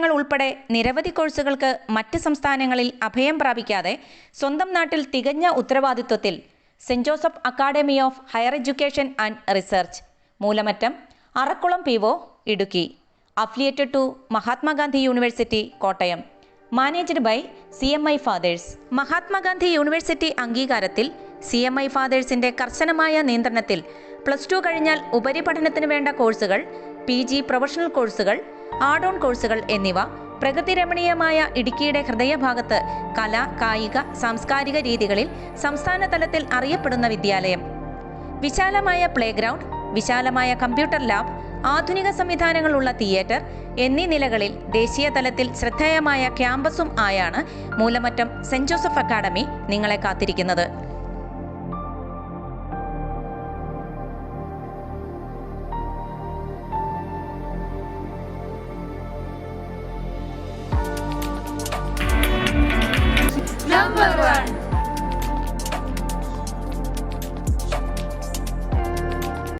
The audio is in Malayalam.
സംസ്ഥാനങ്ങൾ ഉൾപ്പെടെ നിരവധി കോഴ്സുകൾക്ക് മറ്റ് സംസ്ഥാനങ്ങളിൽ അഭയം പ്രാപിക്കാതെ സ്വന്തം നാട്ടിൽ തികഞ്ഞ ഉത്തരവാദിത്വത്തിൽ saint Joseph academy of higher education and research, Moolamattom, Arakkulam PO, Idukki. Affiliated to Mahatma Gandhi university, Kottayam. Managed by CMI fathers. Mahatma Gandhi university അംഗീകാരത്തിൽ CMI ഫാദേഴ്സിന്റെ കർശനമായ നിയന്ത്രണത്തിൽ +2 കഴിഞ്ഞാൽ ഉപരിപഠനത്തിന് വേണ്ട കോഴ്സുകൾ, PG പ്രൊഫഷണൽ കോഴ്സുകൾ, ആഡ് ഓൺ കോഴ്സുകൾ എന്നിവ പ്രകൃതിരമണീയമായ ഇടുക്കിയുടെ ഹൃദയഭാഗത്ത് കലാ, കായിക, സാംസ്കാരിക രീതികളിൽ സംസ്ഥാന തലത്തിൽ അറിയപ്പെടുന്ന വിദ്യാലയം. വിശാലമായ പ്ലേ ഗ്രൗണ്ട്, വിശാലമായ കമ്പ്യൂട്ടർ ലാബ്, ആധുനിക സംവിധാനങ്ങളുള്ള തിയേറ്റർ എന്നീ നിലകളിൽ ദേശീയ തലത്തിൽ ശ്രദ്ധേയമായ ക്യാമ്പസും ആയാണ് മൂലമറ്റം സെന്റ് ജോസഫ് അക്കാഡമി നിങ്ങളെ കാത്തിരിക്കുന്നത്.